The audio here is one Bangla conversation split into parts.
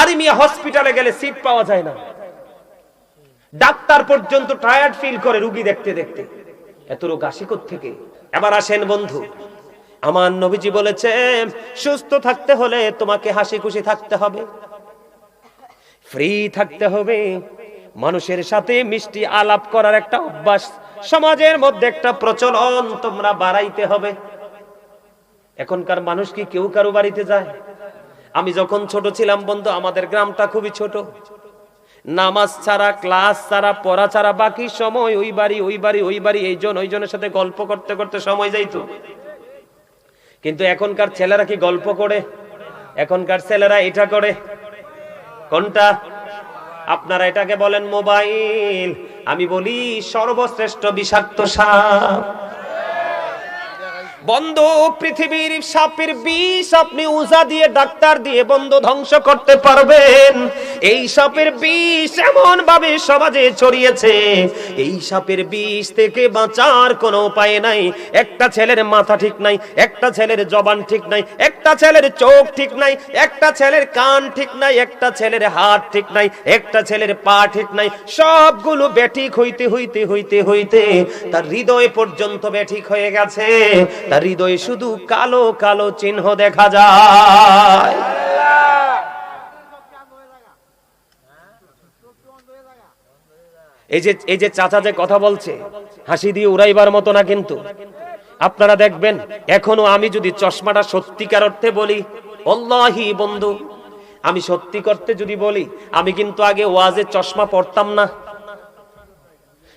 আরে মিয়া হসপিটালে গেলে সিট পাওয়া যায় না, ডাক্তার পর্যন্ত টায়ার্ড ফিল করে রোগী দেখতে দেখতে। এত রোগ আসে কোত্থেকে? এবার আসেন বন্ধু, আমার নবীজি বলেছে সুস্থ থাকতে হলে তোমাকে হাসি খুশি থাকতে হবে, ফ্রি থাকতে হবে, মানুষের সাথে মিষ্টি আলাপ করার একটা অভ্যাস সমাজের মধ্যে একটা প্রচলন তোমরা বাড়াইতে হবে। এখনকার মানুষ কি কেউ কারো বাড়িতে যায়? আমি যখন ছোট ছিলাম বন্ধু, আমাদের গ্রামটা খুবই ছোট, নামাজ ছাড়া, ক্লাস ছাড়া, পড়া ছাড়া বাকি সময় ওই বাড়ি ওই বাড়ি ওই বাড়ি, এইজন ওইজনের সাথে গল্প করতে করতে সময় যাইতো। কিন্তু এখনকার ছেলেরা কি গল্প করে? এখনকার ছেলেরা এটা করে। কোনটা? আপনারা এটাকে বলেন মোবাইল, আমি বলি সর্বশ্রেষ্ঠ বিষাক্ত সাপ। বন্ধু, পৃথিবীর সাপের বিষ আপনি উজা দিয়ে, ডাক্তার দিয়ে বন্ধু ধ্বংস করতে পারবেন। এই সাপের বিষ এমন ভাবে সমাজে ছড়িয়েছে, এই সাপের বিষ থেকে বাঁচার কোনো উপায় নাই। একটা ছেলের মাথা ঠিক নাই, একটা ছেলের জবান ঠিক নাই, একটা ছেলের চোখ ঠিক নাই, একটা ছেলের কান ঠিক নাই, একটা ছেলের হাত ঠিক নাই, একটা ছেলের পা ঠিক নাই, সবগুলো বেঠিক হইতে হইতে হইতে হইতে তার হৃদয় পর্যন্ত বেঠিক হয়ে গেছে। তার হৃদয়ে শুধু কালো কালো চিহ্ন দেখা যায়। এই যে চাচা যে কথা বলছে, হাসি দিয়ে উড়াইবার মতো না, কিন্তু আপনারা দেখবেন এখনো আমি যদি চশমাটা সত্যিকার অর্থে বলি, আল্লাহি বন্ধু, আমি সত্যি করতে যদি বলি, আমি কিন্তু আগে ওয়াজে চশমা পড়তাম না।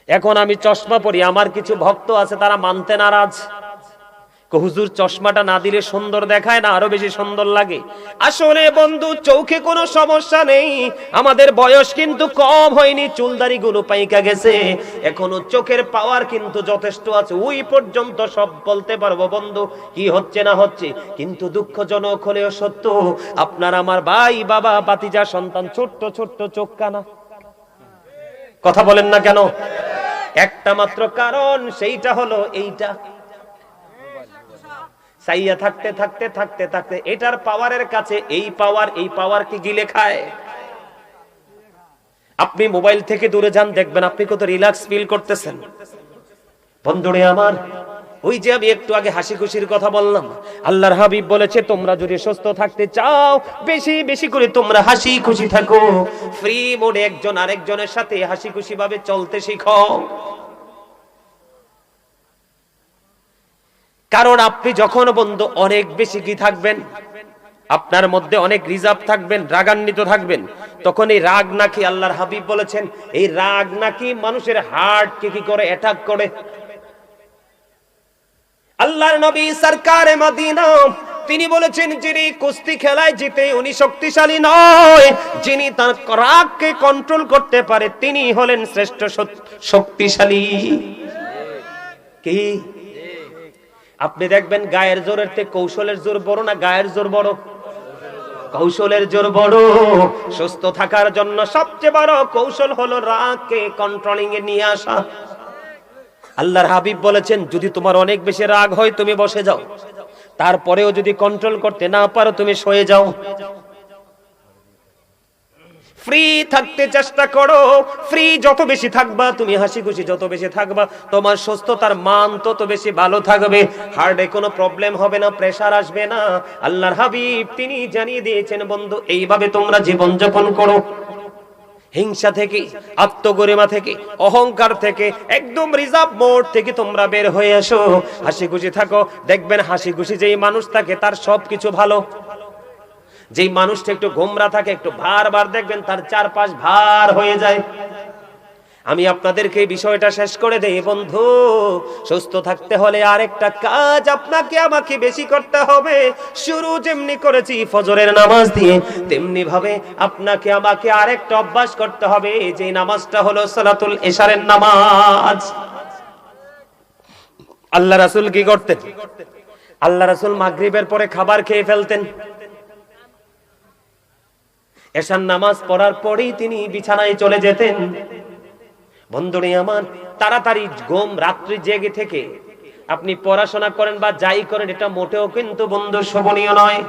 এখন আমি চশমা পরি, আমার কিছু ভক্ত আছে তারা মানতে নারাজ। হুজুর চশমাটা না দিলে সুন্দর দেখায় না, আরো বেশি সুন্দর লাগে। আসলে বন্ধু, চোখে কোনো সমস্যা নেই, আমাদের বয়স কিন্তু কম হয়নি, চুলদারি গুলো পাইকা গেছে, এখনো চোখের পাওয়ার কিন্তু যথেষ্ট আছে। ওই পর্যন্ত সব বলতে পারবো বন্ধু কি হচ্ছে না হচ্ছে। কিন্তু দুঃখজনক হলেও সত্য, আপনার আমার ভাই, বাবা, বাতিজা, সন্তান ছোট্ট ছোট্ট চোখ কানা। কথা বলেন না কেন? একটা মাত্র কারণ, সেইটা হলো এইটা, চাইয়া থাকতে থাকতে থাকতে থাকতে এটার পাওয়ারের কাছে এই পাওয়ার কি গিলে খায়। আপনি মোবাইল থেকে দূরে যান, দেখবেন আপনি কত রিল্যাক্স ফিল করতেছেন। বন্ধুরে আমার, ওই যে আমি একটু আগে হাসি খুশির কথা বললাম, আল্লাহর হাবিব বলেছে তোমরা যদি সুস্থ থাকতে চাও, বেশি বেশি করে তোমরা হাসি খুশি থাকো, ফ্রি মোডে একজন আরেকজনের সাথে হাসি খুশি ভাবে চলতে শিখো। কারণ আপনি যখন বন্ধু অনেক বেশি কি থাকবেন, আপনার মধ্যে অনেক রিজার্ভ থাকবেন, রাগান্বিত থাকবেন, তখন এই রাগ নাকি, আল্লাহর হাবিব বলেছেন এই রাগ নাকি মানুষের হার্টকে কি করে, অ্যাটাক করে। আল্লাহর নবী সরকারে মদিনা তিনি বলেছেন, যিনি কুস্তি খেলায় জিতে উনি শক্তিশালী নয়, যিনি তার রাগকে কন্ট্রোল করতে পারে তিনি হলেন শ্রেষ্ঠ শক্তিশালী। কি আপনি দেখবেন গায়ের জোরের থেকে কৌশলের জোর বড় না গায়ের জোর বড়? কৌশলের জোর বড়। সুস্থ থাকার জন্য সবচেয়ে বড় কৌশল হলো রাগকে কন্ট্রোলিং এ নিয়ে আসা। আল্লাহর হাবিব বলেছেন যদি তোমার অনেক বেশি রাগ হয় তুমি বসে যাও, তারপরেও যদি কন্ট্রোল করতে না পারো তুমি শুয়ে যাও। ফ্রি থাকতে চেষ্টা করো, ফ্রি যত বেশি থাকবা তুমি, হাসি খুশি যত বেশি থাকবা, তোমার সুস্থতার মান তত বেশি ভালো থাকবে, হার্টে কোনো প্রবলেম হবে না, প্রেসার আসবে না। আল্লাহর হাবিব তিনি জানিয়ে দিয়েছেন বন্ধু এইভাবে তোমরা জীবন যাপন করো। হিংসা থেকে, আত্মগরিমা থেকে, অহংকার থেকে, একদম রিজার্ভ মোড থেকে তোমরা বের হয়ে এসো, হাসি খুশি থাকো। দেখবেন হাসি খুশি যেই মানুষ থাকে তার সবকিছু ভালো। যেই মানুষটা একটু গোমরা থাকে, একটু ভার দেখবেন তার চারপাশ ভার হয়ে যায়। আমি আপনাদেরকে এই বিষয়টা শেষ করে দেই বন্ধু, সুস্থ থাকতে হলে আরেকটা কাজ আপনাকে আমাকে বেশি করতে হবে। শুরু যেমনি করেছি ফজরের নামাজ দিয়ে, তেমনি ভাবে আপনাকে আমাকে আরেকটা অভ্যাস করতে হবে, যে নামাজটা হলো সালাতুল ইশারের নামাজ। আল্লাহ রাসূল কি করতেন? আল্লাহ রাসূল মাগরিবের পরে খাবার খেয়ে ফেলতেন, এশার নামাজ পড়ার পরেই তিনি বিছানায় চলে যেতেন। বন্ধুরে আমার, তাড়াতাড়ি ঘুম, রাত্রি জেগে থেকে আপনি পড়াশোনা করেন বা যাই করেন, এটা মোটেও কিন্তু বন্ধু শোভনীয় নয়।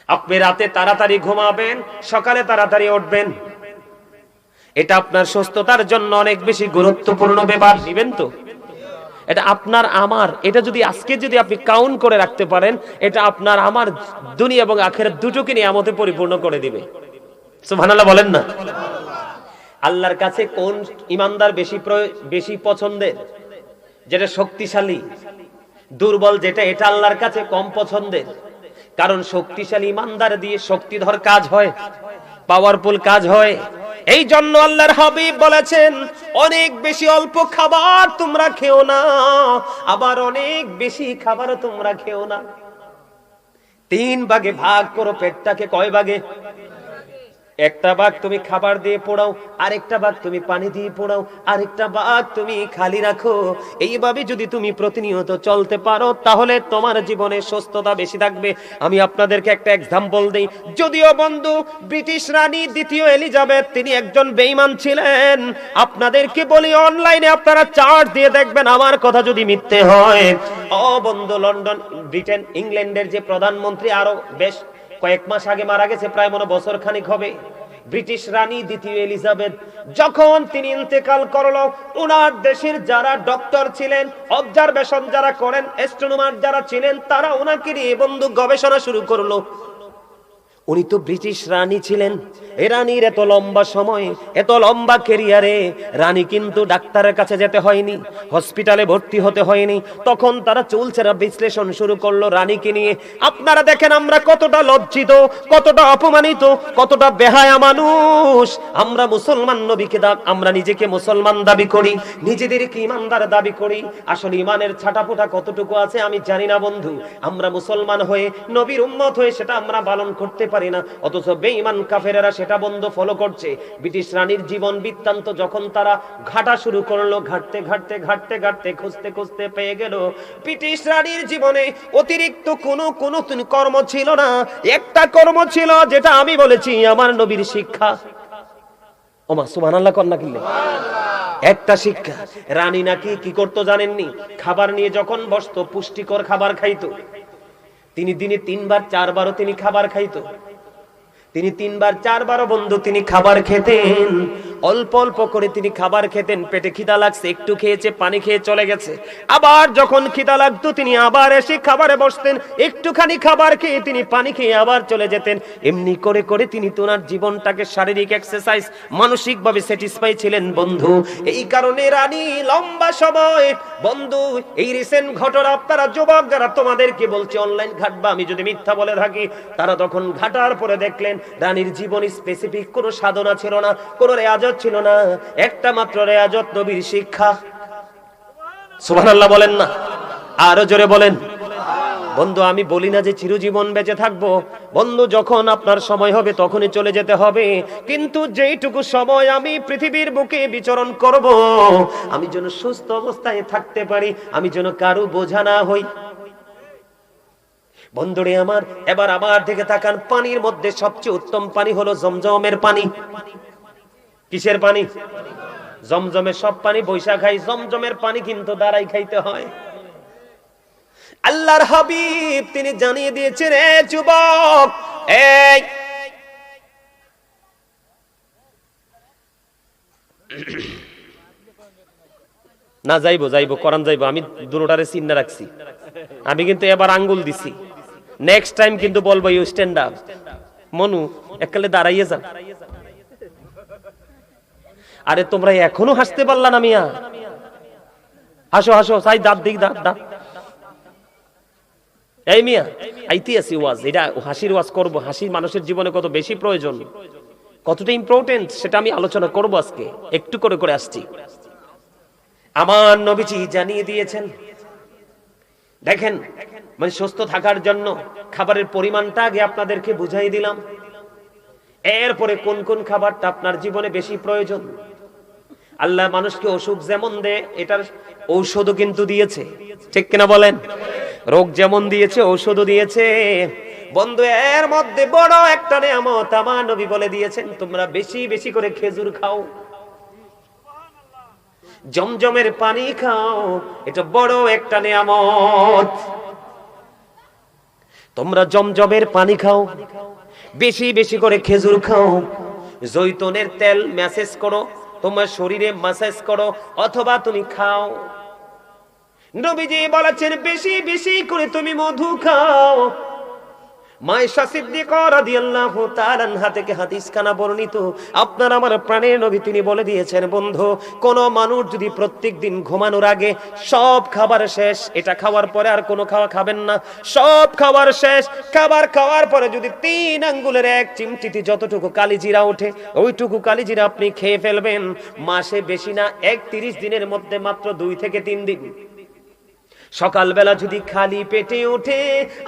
আপনি রাতে তাড়াতাড়ি ঘুমাবেন, সকালে তাড়াতাড়ি উঠবেন, এটা আপনার সুস্থতার জন্য অনেক বেশি গুরুত্বপূর্ণ ব্যাপার। নিবেন তো? এটা আপনার আমার, এটা যদি আজকে যদি আপনি কাউন্ট করে রাখতে পারেন, এটা আপনার আমার দুনিয়া এবং আখিরাত দুটোকে নিয়ামতে পরিপূর্ণ করে দিবে। সুবহানাল্লাহ বলেন না? আল্লাহর কাছে কোন ইমানদার বেশি পছন্দের? যেটা শক্তিশালী। দুর্বল যেটা, এটা আল্লাহর কাছে কম পছন্দের। কারণ শক্তিশালী ইমানদার দিয়ে শক্তিধর কাজ হয়, পাওয়ারফুল কাজ হয়। এই জন্য আল্লাহর হাবিব বলেছেন, অনেক বেশি অল্প খাবার তোমরা খেও না, আবার অনেক বেশি খাবার তোমরা খেও না। 3 ভাগে ভাগ করো পেটটাকে। কয় ভাগে? একটা ভাগ তুমি খাবার দিয়ে পোড়াও, আরেকটা ভাগ তুমি পানি দিয়ে পোড়াও, আরেকটা ভাগ তুমি খালি রাখো। এইভাবে যদি তুমি প্রতিনিয়ত চলতে পারো, তাহলে তোমার জীবনে সুস্থতা বেশি থাকবে। আমি আপনাদেরকে একটা এক্সাম্পল দেই। যদিও বন্ধু ব্রিটিশ রানী দ্বিতীয় এলিজাবেথ তিনি একজন বেঈমান ছিলেন। আপনাদেরকে বলি, অনলাইনে আপনারা চার্জ দিয়ে দেখবেন আমার কথা যদি মিথ্যে হয়। ও বন্ধু, লন্ডন, ব্রিটেন, ইংল্যান্ডের যে প্রধানমন্ত্রী আরো বেশ কয়েক মাস আগে মারা গেছে, প্রায় মনে বছর খানিক হবে। ব্রিটিশ রানী দ্বিতীয় এলিজাবেথ যখন তিনি ইন্তেকাল করলো, ওনার দেশের যারা ডক্টর ছিলেন, অবজারভেশন যারা করেন, অ্যাস্ট্রোনমার যারা ছিলেন, তারা ওনাকে নিয়ে বন্ধু গবেষণা শুরু করলো। উনি তো ব্রিটিশ রানী ছিলেন। এই রানীর এত লম্বা সময়, এত লম্বা ক্যারিয়ারে রানী কিন্তু ডাক্তারের কাছে যেতে হয়নি, হসপিটালে ভর্তি হতে হয়নি। তখন তারা চুলচেরা বিশ্লেষণ শুরু করলো রানীকে নিয়ে। আপনারা দেখেন আমরা কতটা লজ্জিত, কতটা অপমানিত, কতটা বেহায়া মানুষ। আমরা মুসলমান নবীকে আমরা নিজেকে মুসলমান দাবি করি, নিজেদেরকে ইমানদার দাবি করি। আসলে ইমানের ছাটাফোটা কতটুকু আছে আমি জানি না বন্ধু। আমরা মুসলমান হয়ে, নবীর উম্মত হয়ে সেটা আমরা পালন করতে পারি না, অথচ বেঈমান কাফেরেরা সেটা বন্ধ ফলো করছে। ব্রিটিশ রানীর জীবন বৃত্তান্ত যখন তারা ঘাটা শুরু করলো, ঘাটতে ঘাটতে ঘাটতে ঘাটতে খুঁজতে খুঁজতে পেয়ে গেল ব্রিটিশ রানীর জীবনে অতিরিক্ত কোনো কর্ম ছিল না। একটা কর্ম ছিল, যেটা আমি বলেছি আমার নবীর শিক্ষা। ওমা সুবহানাল্লাহ কন্না কিল্লে একটা শিক্ষা। রানী নাকি কি করতো জানেননি? খাবার নিয়ে যখন বসতো, পুষ্টিকর খাবার খাইতো। তিনি দিনে 3 বার 4 বারও তিনি খাবার খাইতো। তিনি 3 বার 4 বারও বন্ধু তিনি খাবার খেতেন। অল্প অল্প করে তিনি খাবার খেতেন। পেটে খিদা লাগছে, একটু খেয়েছে, পানি খেয়ে চলে গেছে। আবার যখন খিদা লাগতো তিনি আবার এসে খাবারে বসতেন, একটুখানি খাবার খেয়ে তিনি পানি খেয়ে আবার চলে যেতেন। এমনি করে করে তিনি তোনার জীবনটাকে শারীরিক এক্সারসাইজ, মানসিকভাবে স্যাটিসফাই ছিলেন বন্ধু। এই কারণে রানী লম্বা সময় বন্ধু, এই রিসেন্ট ঘটনা আপনারা যুবক যারা, তোমাদেরকে বলছি অনলাইন ঘাটবা, আমি যদি মিথ্যা বলে থাকি। তারা তখন ঘাটার পরে দেখলেন রানীর জীবনে স্পেসিফিক কোনো সাধনা ছিল না, কোনো রেয়াজত ছিল না, একটা মাত্র রেয়াজত, নবীর শিক্ষা। সুবহানাল্লাহ বলেন না? আরো জোরে বলেন। বন্ধু আমি বলি না যে চিরজীবন বেঁচে থাকবো। বন্ধু যখন আপনার সময় হবে তখনই চলে যেতে হবে, কিন্তু যেইটুকু সময় আমি পৃথিবীর বুকে বিচরণ করব, আমি যেন সুস্থ অবস্থায় থাকতে পারি, আমি যেন কারো বোঝা না হই। বন্ধুরে আমার, এবার আমার দিকে তাকান। পানির মধ্যে সবচেয়ে উত্তম পানি হলো জমজমের পানি। কিসের পানি? জমজমের সব পানি বৈশা খাই, জমজমের পানি কিন্তু দাঁড়াই খাইতে হয়। আল্লাহর হাবিব তিনি জানিয়ে দিয়েছেন, এ যুবক, এই না যাইবো কোরআন যাইবো, আমি দুটোটারে চিন্তা রাখছি। আমি কিন্তু এবার আঙ্গুল দিছি, নেক্সট টাইম কিন্তু বলবো ইউ স্ট্যান্ড আপ। মনু এককালে দাঁড়াইয়ে যান। আরে তোমরা এখনো হাসতে পারলা না মিয়া? হাসো হাসো, চাই দাঁত দিক, দাঁত দাঁত। এই মিয়া আইতি আছি ওয়াজ, এটা হাসির ওয়াজ করব। হাসি মানুষের জীবনে কত বেশি প্রয়োজন, কতটা ইম্পর্টেন্ট সেটা আমি আলোচনা করব আজকে। একটু করে করে আসছি। আমার নবীজি জানিয়ে দিয়েছেন, দেখেন মানে সুস্থ থাকার জন্য খাবারের পরিমাণটা আগে আপনাদেরকে বুঝাই দিলাম। এরপরে কোন কোন খাবারটা আপনার জীবনে বেশি প্রয়োজন। আল্লাহ মানুষকে অসুখ যেমন দেয়, এটার ঔষধও কিন্তু দিয়েছে, ঠিক কিনা বলেন? রোগ যেমন দিয়েছে, ঔষধও দিয়েছে। বন্ধু এর মধ্যে বড় একটা নিয়ামত আমার নবী বলে দিয়েছেন, তোমরা বেশি বেশি করে খেজুর খাও, জমজমের পানি খাও, এটা বড় একটা নিয়ামত। তোমরা জমজমের পানি খাও, বেশি বেশি করে খেজুর খাও, জৈতুনের তেল ম্যাসেজ করো, তোমার শরীরে ম্যাসেজ করো, অথবা তুমি খাও। নবীজি বলেছেন বেশি বেশি করে তুমি মধু খাও। মায়েশা সিদ্দিকা রাদিয়াল্লাহু তাআলা আনহা থেকে হাদিসখানা বর্ণিত, আপনার আমার প্রাণের নবী তিনি বলে দিয়েছেন, বন্ধু কোন মানুষ যদি প্রত্যেকদিন ঘুমানোর আগে সব খাবার শেষ, এটা খাওয়ার পরে আর কোনো খাওয়া খাবেন না, সব খাবার শেষ, খাবার খাওয়ার পরে যদি 3 আঙ্গুলের 1 চিমটিতে যতটুকু কালিজিরা ওঠে ওইটুকু কালিজিরা আপনি খেয়ে ফেলবেন, মাসে বেশি না 31 দিনের মধ্যে মাত্র 2 থেকে 3 দিন সকালবেলা যদি খালি পেটে ওঠে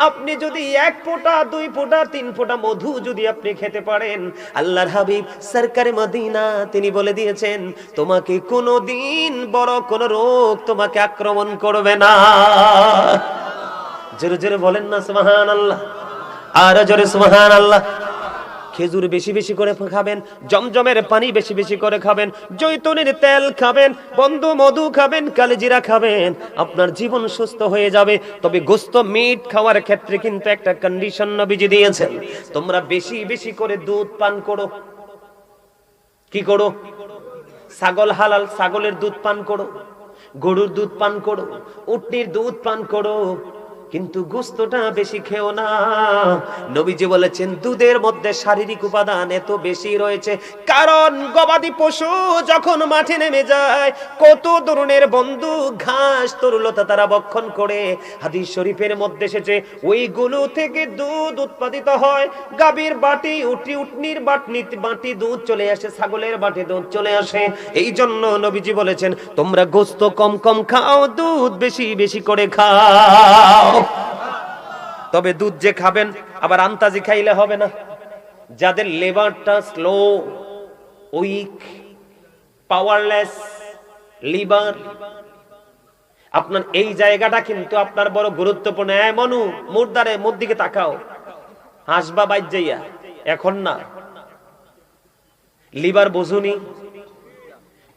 আপনি যদি 1 ফোঁটা 2 ফোঁটা 3 ফোঁটা মধু যদি আপনি খেতে পারেন, আল্লাহর হাবিব সরকারে মদিনা তিনি বলে দিয়েছেন তোমাকে কোনোদিন বড় কোন রোগ তোমাকে আক্রমণ করবে না। জোরে জোরে বলেন না সুবহানাল্লাহ, আর জোরে সুবহানাল্লাহ। খেজুর বেশি বেশি করে খাবেন, জমজমের পানি বেশি বেশি করে খাবেন, জৈতুনের তেল খাবেন, বন্ধু মধু খাবেন, কালিজিরা খাবেন, আপনার জীবন সুস্থ হয়ে যাবে। তবে গোশত মিট খাওয়ার ক্ষেত্রে কিন্তু একটা কন্ডিশন নবীজি দিয়েছেন, তোমরা বেশি বেশি করে দুধ পান করো। কি করো? ছাগল হালাল ছাগলের দুধ পান করো, গরুর দুধ পান করো, উটনির দুধ পান করো, কিন্তু গোশতটা বেশি খেও না। নবীজি বলেছেন দুধের মধ্যে শারীরিক উপাদান এত বেশি রয়েছে, কারণ গবাদি পশু যখন মাঠে নেমে যায় কত ধরনের বন্ধু ঘাস তরুলতা তারা ভক্ষণ করে, হাদিস শরীফের মধ্যে এসেছে ওইগুলো থেকে দুধ উৎপাদিত হয়। গাভীর বাটি উটনির বাটি দুধ চলে আসে, ছাগলের বাটি দুধ চলে আসে। এই জন্য নবীজি বলেছেন তোমরা গোশত কম কম খাও, দুধ বেশি বেশি করে খাও। তবে দুধ যে খাবেন আবার আন্তাজি খাইলে হবে না। যাদের লিভারটা স্লো, উইক, পাওয়ারলেস লিভার, আপনার এই জায়গাটা কিন্তু আপনার বড় গুরুত্বপূর্ণ। মনু মুর্দারে মুর দিকে তাকাও, হাসবা বাইর যাইয়া, এখন না। লিভার বুঝুনি,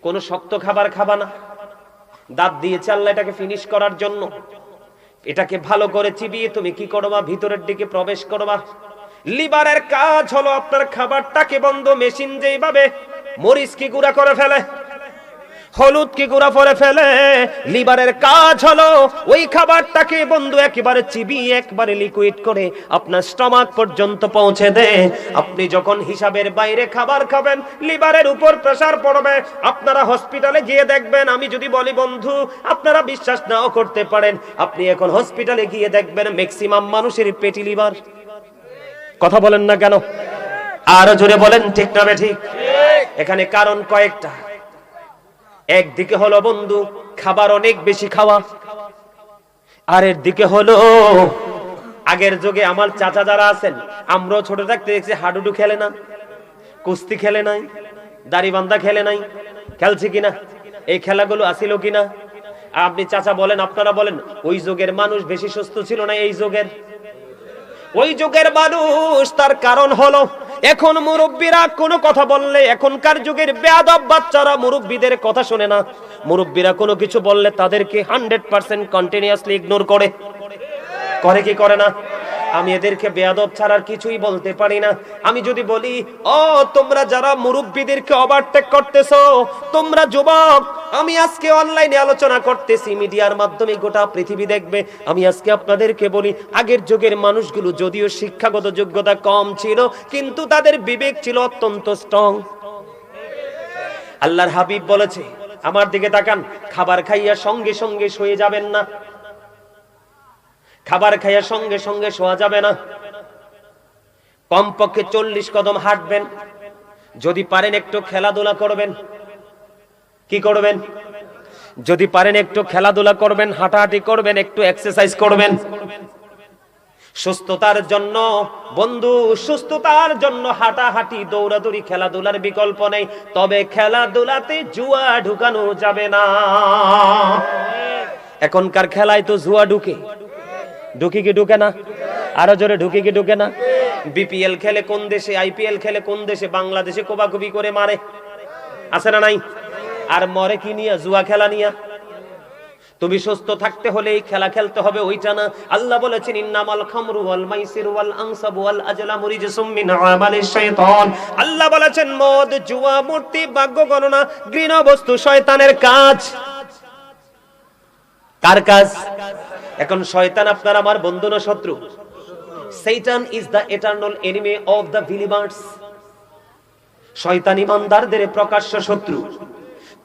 কোন শক্ত খাবার খাবা না, দাঁত দিয়ে চাল্লা এটাকে ফিনিশ করার জন্য এটাকে ভালো করে চিবিয়ে তুমি কি করবা, ভিতরের দিকে প্রবেশ করবা। লিভারের কাজ হলো আপনার খাবারটাকে বন্ধ, মেশিন যেইভাবে মরিচ কি গুঁড়া করে ফেলে, হলুদ কি গুঁড়া করে ফেলে, লিভারের কাজ হলো ওই খাবারটাকে বন্ধু একেবারে চিবিয়ে একবারে লিকুইড করে আপনার স্টমাক পর্যন্ত পৌঁছে দেয়। আপনি যখন হিসাবের বাইরে খাবার খাবেন লিভারের উপর প্রেসার পড়বে। আপনারা হসপিটালে গিয়ে দেখবেন, আমি যদি বলি বন্ধু আপনারা বিশ্বাস নাও করতে পারেন, আপনি এখন হসপিটালে গিয়ে দেখবেন ম্যাক্সিমাম মানুষের পেটি লিভার। কথা বলেন না কেন? আরো জোরে বলেন ঠিক না ঠিক? এখানে কারণ কয়েকটা। একদিকে হলো বন্ধু খাবার অনেক বেশি খাওয়া, আর এর দিকে হলো আগের যুগে আমার চাচা যারা আছেন, আমরাও ছোট থাকতে দেখছি হাডুডু খেলে না, কুস্তি খেলে নাই, দাড়িবান্ধা খেলে নাই, খেলছে কিনা? এই খেলাগুলো আসিল কিনা? আপনি চাচা বলেন, আপনারা বলেন, ওই যুগের মানুষ বেশি সুস্থ ছিল না এই যুগের? ওই যুগের মানুষ, তার কারণ হলো এখন মুরব্বীরা কোনো কথা বললে, এখনকার যুগের বেয়াদব বাচ্চারা মুরব্বীদের কথা শুনে না। মুরব্বীরা কোনো কিছু বললে তাদেরকে 100% কন্টিনিউয়াসলি ইগনোর করে। করে কি করে না? আমি এদেরকে বেয়াদব ছাড়ার কিছুই বলতে পারি না। আমি যদি বলি ও তোমরা যারা মুরব্বীদেরকে ওভারটেক করতেছো, তোমরা যুবক, আমি আজকে অনলাইনে আলোচনা করতেছি, মিডিয়ার মাধ্যমে গোটা পৃথিবী দেখবে। আমি আজকে আপনাদেরকে বলি আগের যুগের মানুষগুলো যদিও শিক্ষাগত যোগ্যতা কম ছিল, কিন্তু তাদের বিবেক ছিল অত্যন্ত স্ট্রং। আল্লাহর হাবিব বলেছে, আমার দিকে তাকান, খাবার খাইয়া সঙ্গে সঙ্গে শুয়ে যাবেন না। খাবার খাইয়া সঙ্গে সঙ্গে শোয়া যাবে না, কমপক্ষে 40 কদম হাঁটবেন। যদি পারেন একটু খেলাধুলা করবেন। কি করবেন? যদি পারেন একটু খেলাধুলা করবেন, হাঁটাহাঁটি করবেন, একটু এক্সারসাইজ করবেন। সুস্থতার জন্য বন্ধু, সুস্থতার জন্য হাঁটাহাঁটি, দৌড়াদৌড়ি, খেলাধুলার বিকল্প নেই। তবে খেলাধুলাতে জুয়া ঢুকানো যাবে না। এখনকার খেলায় তো জুয়া ঢুকে, ঢুকি কি ঢুকে না? আরো জোরে ঢুকি কি ঢুকে না? বিপিএল খেলে কোন দেশে, আইপিএল খেলে কোন দেশে, বাংলাদেশে কোবাকুবি করে মারে, আছে না নাই? আর মরে কি নিয়ে? জুয়া খেলা নিয়ে। তুমি সুস্থ থাকতে হলে খেলা খেলতে হবে, ওইটা না। আল্লাহ বলেছেন ইন্নামাল খামরু ওয়াল মাইসিরু ওয়াল আনসাবু ওয়াল আজলামু রিজসুম মিন আমালিশ শাইতান। আল্লাহ বলেছেন মদ, জুয়া, মূর্তি, ভাগ্য গণনা, ঘৃণ্য বস্তু শয়তানের কাজ। কার কাজ? এখন শয়তান আপনার আমার বন্ধু না শত্রু? Satan is the eternal enemy of the believers. শয়তান ঈমানদারদের প্রকাশ্য শত্রু।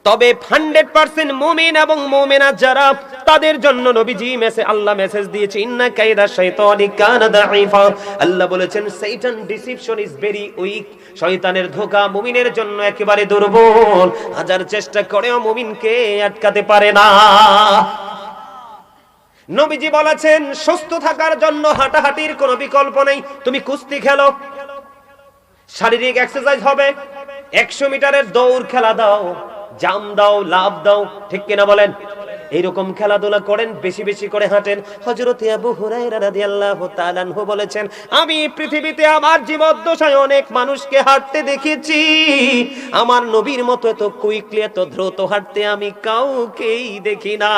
তবে 100% মুমিন এবং মুমিনা যারা, তাদের জন্য নবীজি আল্লাহ মেসেজ দিয়েছে ইন্না কাইদা শাইতানি কানা দাঈফা। আল্লাহ বলেছেন শয়তান ডিসিপশন ইজ ভেরি উইক। শয়তানের ধোঁকা মুমিনের জন্য একেবারে দুর্বল, হাজার চেষ্টা করেও মুমিনকে আটকাতে পারে না। নবীজি বলেছেন সুস্থ থাকার জন্য হাঁটাহাঁটির কোনো বিকল্প নেই। তুমি কুস্তি খেলো, শারীরিক এক্সারসাইজ হবে, 100 মিটারের দৌড় খেলা দাও, জাম দাও, লাফ দাও, ঠিক কিনা বলেন? এইরকম খেলাধুলা করেন, বেশি বেশি করে হাঁটেন। হযরত আবু হুরায়রা রাদিয়াল্লাহু তাআলা আনহু বলেছেন আমি পৃথিবীতে আমার জীবদ্দশায় অনেক মানুষকে হাঁটতে দেখেছি, আমার নবীর মতো এত কুইকলি, এত দ্রুত হাঁটতে আমি কাউকেই দেখি না।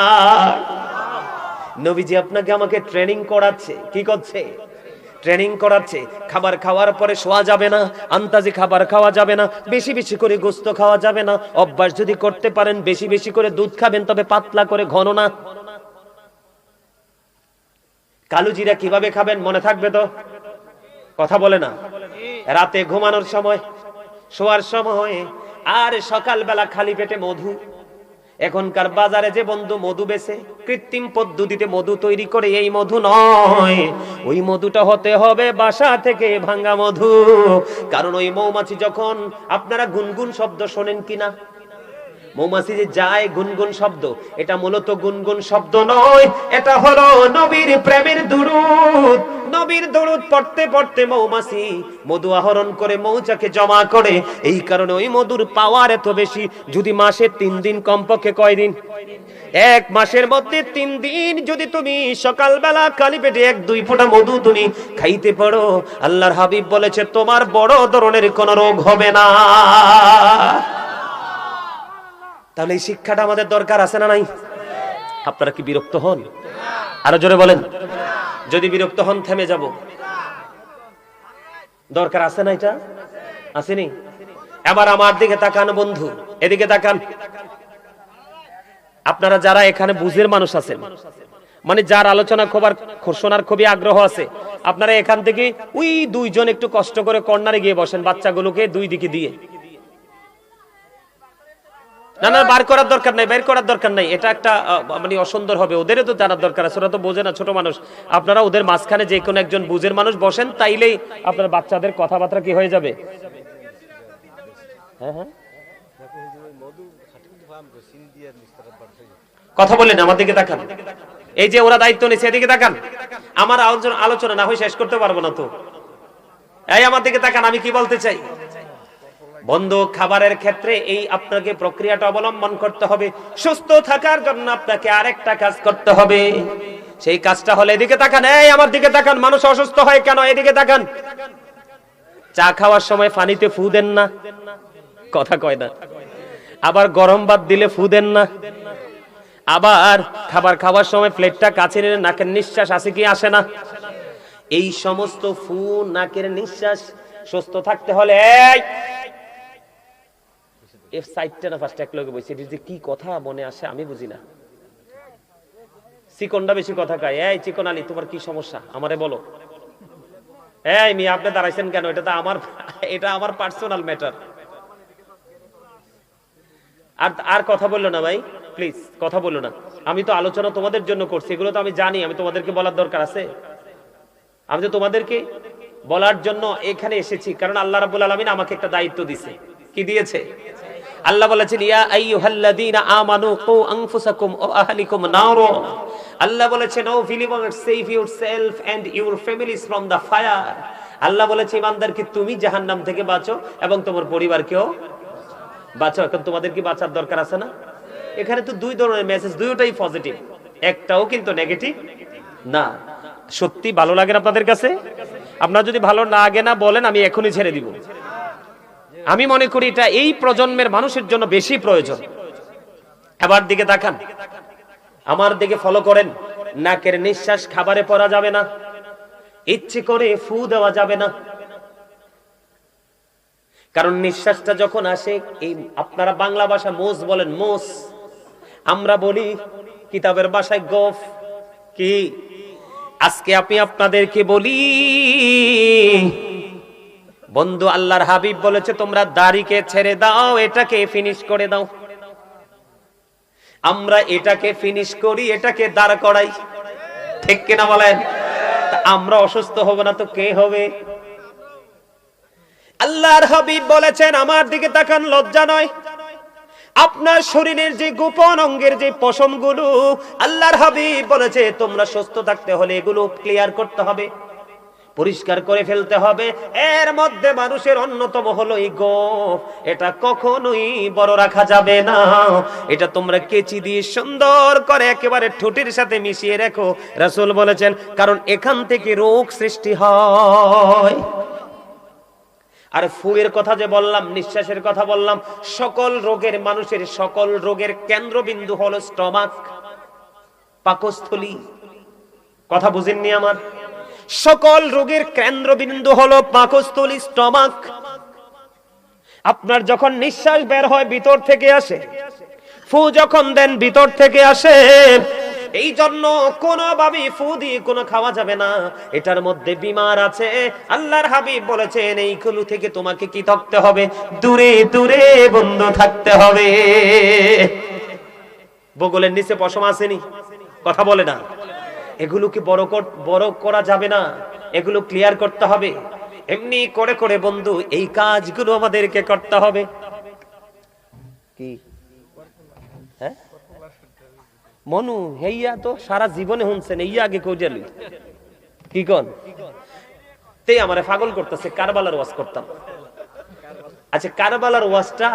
নবীজি আপনাকে আমাকে ট্রেনিং করাচ্ছে। কি করছে? ট্রেনিং করাচ্ছে। খাবার খাওয়ার পরে শোয়া যাবে না, আন্তাজি খাবার খাওয়া যাবে না, বেশি বেশি করে গোশত খাওয়া যাবে না। অভ্যাস যদি করতে পারেন বেশি বেশি করে দুধ খাবেন, তবে পাতলা করে, ঘন না। কালো জিরা কিভাবে খাবেন মনে থাকবে তো? কথা বলে না। রাতে ঘুমানোর সময়, শোয়ার সময়, আর সকালবেলা খালি পেটে মধু। এখনকার বাজারে যে বন্ধু মধু বেচে, কৃত্রিম পদ্ধতিতে মধু তৈরি করে, এই মধু নয়, ওই মধুটা হতে হবে বাসা থেকে ভাঙা মধু। কারণ ওই মৌমাছি যখন, আপনারা গুনগুন শব্দ শোনেন কিনা? মৌমাছি যে যায় গুনগুন শব্দ, এটা মূলত গুনগুন শব্দ নয়, এটা হলো নবীর প্রেমের দুরূদ। নবীর দুরূদ পড়তে পড়তে মৌমাছি মধু আহরণ করে মৌচাকে জমা করে। এই কারণে ওই মধুর পাওয়ার এত বেশি। যদি মাসে 3 দিন, কমপক্ষে কয় দিন? 1 মাসের মধ্যে 3 দিন যদি তুমি সকালবেলা খালি পেটে 1-2 ফোঁটা মধু তুমি খাইতে পারো, আল্লাহর হাবিব বলেছে তোমার বড় ধরনের কোনো রোগ হবে না। তাহলে এই শিক্ষাটা আমাদের দরকার আছে না নাই? আপনারা কি বিরক্ত হন? আরো জোরে বলেন। যদি বিরক্ত হন থেমে যাব। দরকার আছে না? এটা আসেনি? এবার আমার দিকে তাকান বন্ধু, এদিকে তাকান। আপনারা যারা এখানে বুঝের মানুষ আছেন, মানে যার আলোচনা শোনার খুবই আগ্রহ আছে, আপনারা এখান থেকে ওই 2 জন একটু কষ্ট করে কর্নারে গিয়ে বসেন, বাচ্চাগুলোকে 2 দিকে দিয়ে। না না, বার করার দরকার নাই, বের করার দরকার নাই। এটা একটা মানে অসুন্দর হবে। ওদেরও তো জানার দরকার আছে, ওরা তো বোঝে না, ছোট মানুষ। আপনারা ওদের মাঝখানে যে কোনো একজন বুঝের মানুষ বসেন, তাইলেই আপনার বাচ্চাদের কথাবার্তা কি হয়ে যাবে। হ্যাঁ হ্যাঁ, কথা বলেন, আমার দিকে তাকান। এই যে ওরা দায়িত্ব নিয়েছে, এদিকে তাকান। আমার আলোচনা না হয় শেষ করতে পারবো না তো। এই আমার দিকে তাকান, আমি কি বলতে চাই। বন্ধু, খাবারের ক্ষেত্রে এই আপনাকে প্রক্রিয়াটা অবলম্বন করতে হবে। সুস্থ থাকার জন্য আপনাকে আরেকটা কাজ করতে হবে। সেই কাজটা হলো, এদিকে তাকান, এই আমার দিকে তাকান। মানুষ অসুস্থ হয় কেন? এদিকে তাকান। চা খাওয়ার সময় পানিতে ফু দেন না, কথা কয় না। আবার গরম ভাত দিলে ফু দেন না। আবার খাবার খাওয়ার সময় প্লেটটা কাছে নিয়ে নাকের নিঃশ্বাস আসে কি আসে না? এই সমস্ত ফু, নাকের নিঃশ্বাস সুস্থ থাকতে হলে কি কথা মনে আসে আমি বুঝি না। চিকনটা বেশি কথা কয়। এই চিকন আলী, তোমার কি সমস্যা আমারে বলো। এই মি, আপনি দাঁড়াইছেন কেন? এটা আমার পার্সোনাল ম্যাটার। আর কথা বললো না ভাই, প্লিজ কথা বললো না। আমি তো আলোচনা তোমাদের জন্য করছি, এগুলো তো আমি জানি। আমি তোমাদেরকে বলার দরকার আছে? আমি তো তোমাদেরকে বলার জন্য এখানে এসেছি, কারণ আল্লাহ রাব্বুল আলামিন আমাকে একটা দায়িত্ব দিয়েছে। কি দিয়েছে? আল্লাহ বলেছেন ইয়া আইয়ুহাল্লাযীনা আমানু কু আনফুসাকুম ওয়া আহলিকুম নার। আল্লাহ বলেছেন O believers, save yourself and your families from the fire. আল্লাহ বলেছে ইমানদারকে তুমি জাহান্নাম থেকে বাঁচো এবং তোমার পরিবারকেও বাঁচো। এখন তোমাদের কি বাঁচার দরকার আছে না? এখানে তো 2 ধরনের মেসেজ, দুটোই পজিটিভ, একটাও কিন্তু নেগেটিভ না। সত্যি ভালো লাগে আপনাদের কাছে? আপনারা যদি ভালো না লাগে না বলেন, আমি এখনই ছেড়ে দিব। আমি মনে করি এটা এই প্রজন্মের মানুষের জন্য বেশি প্রয়োজন। এবার দিকে তাকান। আমার দিকে ফলো করেন। নাকের নিঃশ্বাস খাবারে পড়া যাবে না, ইচ্ছে করে ফু দেওয়া যাবে না, কারণ নিঃশ্বাসটা যখন আসে, এই আপনারা বাংলা ভাষা মোস বলেন, মোস, আমরা বলি কিতাবের ভাষায় গফ। কি আজকে আমি আপনাদেরকে বলি বন্ধু, আল্লাহর হাবিব বলেছে তোমরা দাড়িকে ছেড়ে দাও, এটাকে ফিনিশ করে দাও। আমরা এটাকে ফিনিশ করি, এটাকে দাঁড় করাই, ঠিক কিনা বলেন? আমরা অসুস্থ হব না তো কে হবে? আল্লাহর হাবিব বলেছেন আমার দিকে তাকান, লজ্জা নয়। আপনার শরীরের যে গোপন অঙ্গের যে পশমগুলো, আল্লাহর হাবিব বলেছে তোমরা সুস্থ থাকতে হলে এগুলো ক্লিয়ার করতে হবে, পরিষ্কার করে ফেলতে হবে। এর মধ্যে মানুষের অন্যতম হলো এই গোঁফ। এটা কখনোই বড় রাখা যাবে না, এটা তোমরা কেচি দিয়ে সুন্দর করে একেবারে ঠোঁটের সাথে মিশিয়ে রাখো। রাসূল বলেছেন কারণ এখান থেকে রোগ সৃষ্টি হয়। আর ফুয়ের কথা যে বললাম, নিঃশ্বাসের কথা বললাম, সকল রোগের, মানুষের সকল রোগের কেন্দ্রবিন্দু হলো স্টমাক, পাকস্থলী। কথা বুঝেননি আমার? সকল রোগের কেন্দ্রবিন্দু হলো পাকস্থলী, স্টমাক। আপনার যখন নিঃশ্বাস বের হয় ভিতর থেকে আসে, ফু যখন দেন ভিতর থেকে আসে। এই জন্য কোনোভাবেই ফু দিয়ে কোনো খাওয়া যাবে না, এটার মধ্যে বিমার আছে। আল্লাহর হাবিব বলেছেন এইগুলো থেকে তোমাকে কি থাকতে হবে? দূরে দূরে বন্ধ থাকতে হবে। বগলের নিচে পশম আসেনি, কথা বলে না, এগুলো কি বড় করা যাবে না, এগুলো ক্লিয়ার করতে হবে। এমনি করে করে বন্ধু এই কাজগুলো আমাদেরকে করতে হবে। কি হ্যাঁ মনু হেইয়া তো সারা জীবনে শুনছেন, এই আগে কইলি কি কোন তে আমারে পাগল করতেছে। কারবালার ওয়াজ করতাম। আচ্ছা কারবালার ওয়াজটা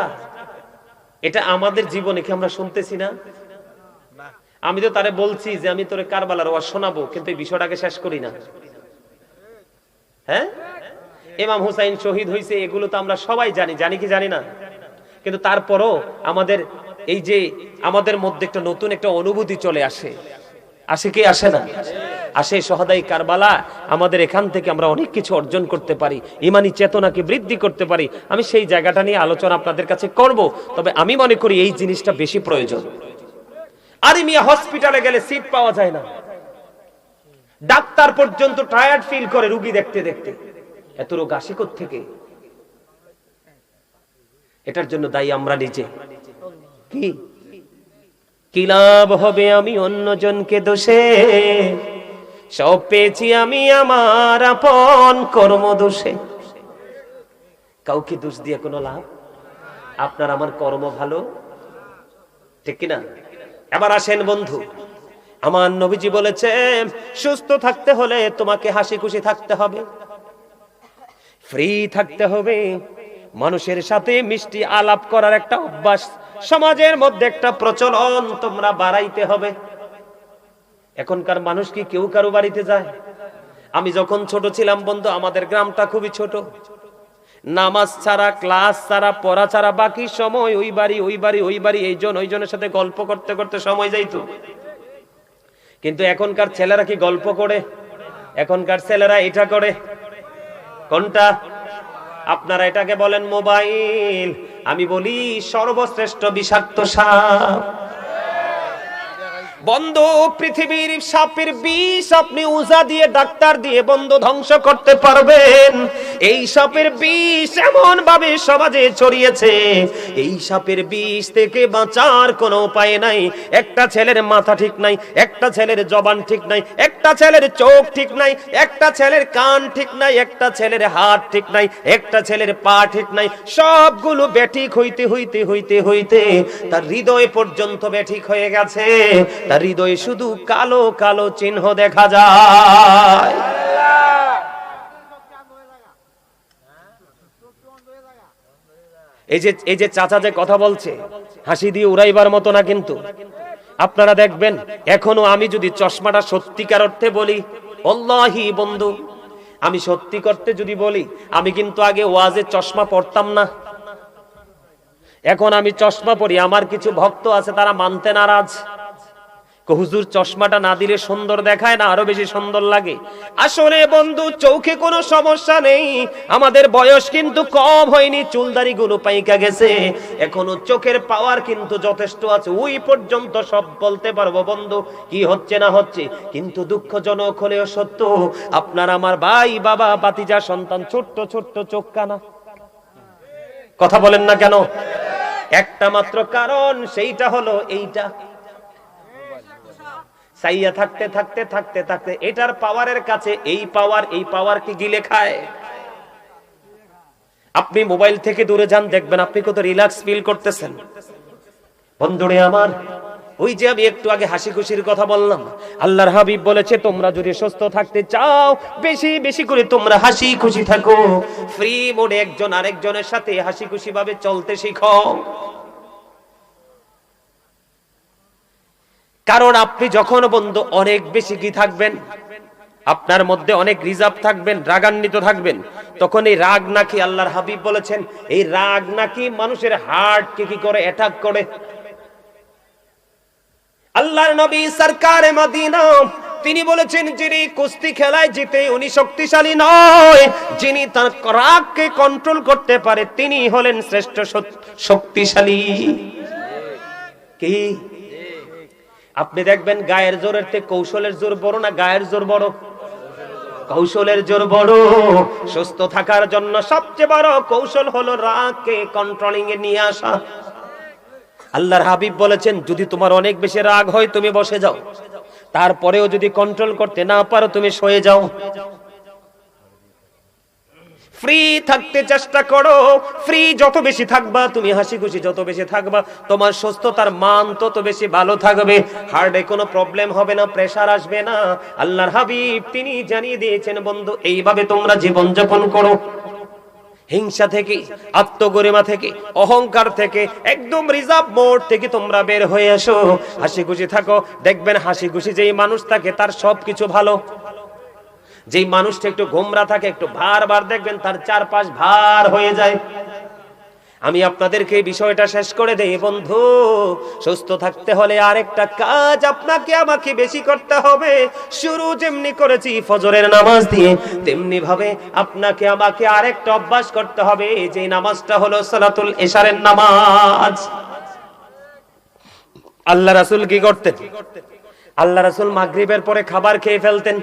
এটা আমাদের জীবনে কি আমরা শুনতেছি না? আমি তো তারে বলছি যে আমি তোরে কারবালার ওয়াজ শোনাবো, কিন্তু এই বিষয়টাকে শেষ করি না। হ্যাঁ, ইমাম হুসাইন শহীদ হয়েছে, এগুলো তো আমরা সবাই জানি, জানি কি জানি না? কিন্তু তারপরও আমাদের এই যে আমাদের মধ্যে একটা নতুন একটা অনুভূতি চলে আসে, আসে কি আসে না? আসে। শহাদায়ে কারবালা, আমাদের এখান থেকে আমরা অনেক কিছু অর্জন করতে পারি, ঈমানি চেতনাকে বৃদ্ধি করতে পারি। আমি সেই জায়গাটা নিয়ে আলোচনা আপনাদের কাছে করব, তবে আমি মনে করি এই জিনিসটা বেশি প্রয়োজন। আরে মিয়া, হসপিটালে গেলে সিট পাওয়া যায় না, ডাক্তার পর্যন্ত টায়ার্ড ফিল করে রোগী দেখতে দেখতে। এত রোগ আসে কোত্থেকে? এটার জন্য দায়ী আমরা নিজে। কি লাভ হবে আমি অন্যজনকে দোষে, সব পেয়েছি আমি আমার আপন কর্ম দোষে। কাউকে দোষ দিয়ে কোনো লাভ? আপনার আমার কর্ম ভালো, ঠিক কিনা? এবার আসেন বন্ধু, আমার নবীজি বলেছে সুস্থ থাকতে হলে তোমাকে হাসি খুশি থাকতে হবে, ফ্রি থাকতে হবে, মানুষের সাথে মিষ্টি আলাপ করার একটা অভ্যাস সমাজের মধ্যে একটা প্রচলন তোমরা বাড়াইতে হবে। এখনকার মানুষ কি কেউ কারো বাড়িতে যায়? আমি যখন ছোট ছিলাম বন্ধু, আমাদের গ্রামটা খুবই ছোট, নামাজ ছাড়া, ক্লাস ছাড়া, পড়া ছাড়া বাকি সময় ওই বাড়ি ওই বাড়ি ওই বাড়ি, এইজন ওইজনের সাথে গল্প করতে করতে সময় যাইতো। কিন্তু এখনকার ছেলেরা কি গল্প করে? এখনকার ছেলেরা এটা করে। কোনটা? আপনারা এটাকে বলেন মোবাইল, আমি বলি সর্বশ্রেষ্ঠ বিষাক্ত সাপ। বন্ধু, পৃথিবীর সাপের বিষ আপনি উজা দিয়ে, ডাক্তার দিয়ে বন্ধু ধ্বংস করতে পারবেন। এই সাপের বিষ এমন ভাবে সমাজে ছড়িয়েছে, এই সাপের বিষ থেকে বাঁচার কোনো উপায় নাই। একটা ছেলের মাথা ঠিক নাই, একটা ছেলের জবান ঠিক নাই, একটা ছেলের চোখ ঠিক নাই, একটা ছেলের কান ঠিক নাই, একটা ছেলের হাত ঠিক নাই, একটা ছেলের পা ঠিক নাই। সবগুলো বেঠিক হইতে হইতে হইতে হইতে তার হৃদয় পর্যন্ত বেঠিক হয়ে গেছে। তার হৃদয়ে শুধু কালো কালো চিহ্ন দেখা যায়। এই যে চাচা যে কথা বলছে, হাসি দিয়ে উড়াইবার মতো না, কিন্তু আপনারা দেখবেন এখনো আমি যদি চশমাটা সত্যিকার অর্থে বলি, আল্লাহি বন্ধু, আমি সত্যি করতে যদি বলি, আমি কিন্তু আগে ওয়াজে চশমা পড়তাম না। এখন আমি চশমা পরি, আমার কিছু ভক্ত আছে তারা মানতে নারাজ। হুজুর চশমাটা না দিলে সুন্দর দেখায় না, আরো বেশি সুন্দর লাগে। আসলে বন্ধু চোখে কোনো সমস্যা নেই, আমাদের বয়স কিন্তু কম হয়নি, চুলদারি গুলো পাইকা গেছে, এখনো চোখের পাওয়ার কিন্তু যথেষ্ট আছে, ওই পর্যন্ত সব বলতে পারবো বন্ধু কি হচ্ছে না হচ্ছে। কিন্তু দুঃখজনক হলেও সত্য, আপনার আমার ভাই বাবা ভাতিজা সন্তান ছোট্ট ছোট্ট চোখ কানা। কথা বলেন না কেন? একটা মাত্র কারণ, সেইটা হলো এইটা, চাইয়া থাকতে থাকতে থাকতে থাকতে এটার পাওয়ারের কাছে এই পাওয়ার কি গিলে খায়। আপনি মোবাইল থেকে দূরে যান, দেখবেন আপনি কত রিল্যাক্স ফিল করতেছেন। বন্ধুরে আমার, ওই যে আমি একটু আগে হাসি খুশির কথা বললাম, আল্লাহর হাবিব বলেছে তোমরা যদি সুস্থ থাকতে চাও বেশি বেশি করে তোমরা হাসি খুশি থাকো, ফ্রি মোডে একজন আরেকজনের সাথে হাসি খুশি ভাবে চলতে শিখো। কারণ আপনি যখন বন্ধু অনেক বেশি কি থাকবেন, আপনার মধ্যে অনেক রিজার্ভ থাকবেন, রাগান্বিত থাকবেন, তখন এই রাগ নাকি আল্লাহর হাবিব বলেছেন এই রাগ নাকি মানুষের হার্টকে কি করে, অ্যাটাক করে। আল্লাহর নবী সরকারে মদিনা তিনি বলেছেন যিনি কুস্তি খেলায় জিতে উনি শক্তিশালী নয়, যিনি তার রাগকে কন্ট্রোল করতে পারে তিনি হলেন শ্রেষ্ঠ শক্তিশালী। কি আপনি দেখবেন গায়ের জোরের থেকে কৌশলের জোর বড় না গায়ের জোর বড়? কৌশলের জোর বড়। সুস্থ থাকার জন্য সবচেয়ে বড় কৌশল হলো রাগকে কন্ট্রোলিং এ নিয়ে আসা। আল্লাহর হাবিব বলেছেন যদি তোমার অনেক বেশি রাগ হয় তুমি বসে যাও, তারপরেও যদি কন্ট্রোল করতে না পারো তুমি শুয়ে যাও। ফ্রি থাকতে চেষ্টা করো, ফ্রি যত বেশি থাকবা তুমি, হাসি খুশি যত বেশি থাকবা, তোমার সুস্থতার মান তত বেশি ভালো থাকবে, হার্টে কোনো প্রবলেম হবে না, প্রেসার আসবে না। আল্লাহর হাবিব তিনি জানিয়ে দিয়েছেন বন্ধু এইভাবে তোমরা জীবন যাপন করো। হিংসা থেকে, আত্মগরিমা থেকে, অহংকার থেকে, একদম রিজার্ভ মোড থেকে তোমরা বের হয়ে এসো, হাসি খুশি থাকো। দেখবেন হাসি খুশি যেই মানুষ থাকে তার সবকিছু ভালো। যেই মানুষটা একটু গোমরা থাকে, একটু ভার দেখবেন তার চারপাশ ভার হয়ে যায়। আমি আপনাদেরকে এই বিষয়টা শেষ করে দেই বন্ধু, সুস্থ থাকতে হলে আরেকটা কাজ আপনাকে আমাকে বেশি করতে হবে। শুরু যেমনি করেছি ফজরের নামাজ দিয়ে, তেমনি ভাবে আপনাকে আমাকে আরেকটা অভ্যাস করতে হবে, যে নামাজটা হলো সালাতুল ইশারের নামাজ। আল্লাহ রাসূল কি করতেন? আল্লাহ রাসূল মাগরিবের পরে খাবার খেয়ে ফেলতেন,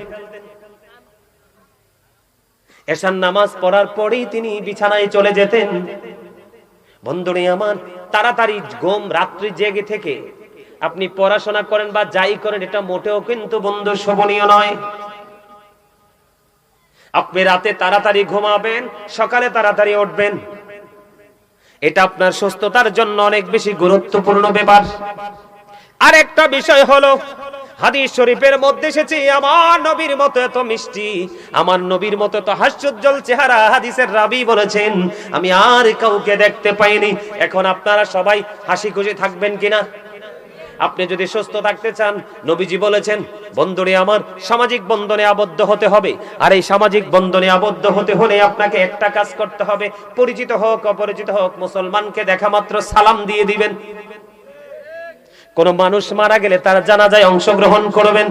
এশার নামাজ পড়ার পরেই তিনি বিছানায় চলে যেতেন। বন্ধুরে আমার, তাড়াতাড়ি ঘুম, রাত্রি জেগে থেকে আপনি পড়াশোনা করেন বা যাই করেন এটা মোটেও কিন্তু বন্ধু শোভনীয় নয়। আপনি রাতে তাড়াতাড়ি ঘুমাবেন, সকালে তাড়াতাড়ি উঠবেন, এটা আপনার সুস্থতার জন্য অনেক বেশি গুরুত্বপূর্ণ ব্যাপার। আর একটা বিষয় হলো হাদিস শরীফের মধ্যে এসেছে আমার নবীর মতো এত মিষ্টি, আমার নবীর মতো এত হাস্যোজ্জ্বল চেহারা হাদিসের রাবী বলেছেন আমি আর কাউকে দেখতে পাইনি। এখন আপনারা সবাই হাসি খুশি থাকবেন কিনা? আপনি যদি সুস্থ থাকতে চান, নবীজি বলেছেন বন্ধনে আমার সামাজিক বন্ধনে আবদ্ধ হতে হবে। আর এই সামাজিক বন্ধনে আবদ্ধ হতে হলে আপনাকে একটা কাজ করতে হবে, পরিচিত হোক অপরিচিত হোক মুসলমানকে দেখা মাত্র সালাম দিয়ে দিবেন। কোন মানুষ মারা গেলে তার জানাজায় অংশগ্রহণ করবেন।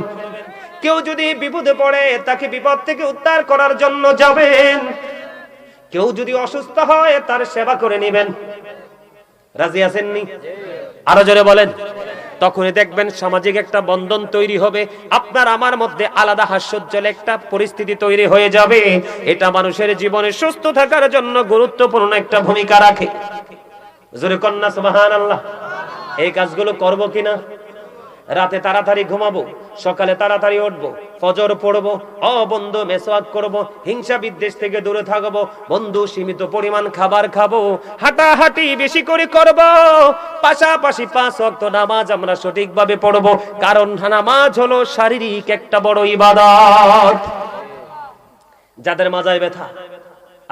কেউ যদি বিপদে পড়ে তাকে বিপদ থেকে উদ্ধার করার জন্য যাবেন। কেউ যদি অসুস্থ হয় তার সেবা করে নেবেন। রাজি আছেননি? আরো জোরে বলেন। তখনই দেখবেন সামাজিক একটা বন্ধন তৈরি হবে, আপনার আমার মধ্যে আলাদা হাস্যোজ্জ্বল একটা পরিস্থিতি তৈরি হয়ে যাবে। এটা মানুষের জীবনে সুস্থ থাকার জন্য গুরুত্বপূর্ণ একটা ভূমিকা রাখে। জোরে কন্যা সুবহানাল্লাহ। এই কাজগুলো করব কিনা? রাতে তাড়াতাড়ি ঘুমাবো, সকালে তাড়াতাড়ি উঠবো, ফজর পড়বো, বন্ধু মেসওয়াক করব, হিংসা বিদ্বেষ থেকে দূরে থাকবো, বন্ধু সীমিত পরিমাণ খাবার খাবো, হাঁটাহাঁটি বেশি করে করব, পাশাপাশি 5 ওয়াক্ত নামাজ আমরা সঠিকভাবে পড়বো। কারণ নামাজ হলো শারীরিক একটা বড় ইবাদত। যাদের মাজায় ব্যথা,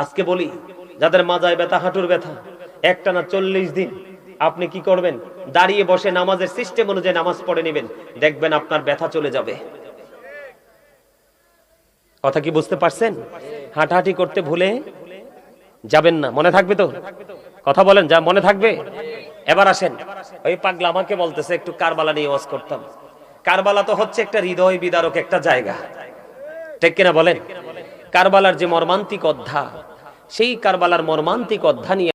আজকে বলি, যাদের মাজায় ব্যথা, হাঁটুর ব্যথা, একটানা 40 দিন আপনি কি করবেন? দাঁড়িয়ে বসে নামাজের সিস্টেম অনুযায়ী নামাজ পড়ে নেবেন, দেখবেন আপনার ব্যথা চলে যাবে। কথা কি বুঝতে পারছেন? হাঁটাহাঁটি করতে ভুলে যাবেন না, মনে থাকবে তো? কথা বলেন, যা মনে থাকবে। এবার আসেন, ওই পাগলা আমাকে বলতেছে একটু কারবালা নিয়ে ওয়াজ করতাম। কারবালা তো হচ্ছে একটা হৃদয় বিদারক একটা জায়গা, ঠিক কিনা বলেন? কারবালার যে মর্মান্তিক অধ্যায়, সেই কারবালার মর্মান্তিক অধ্যায় নিয়ে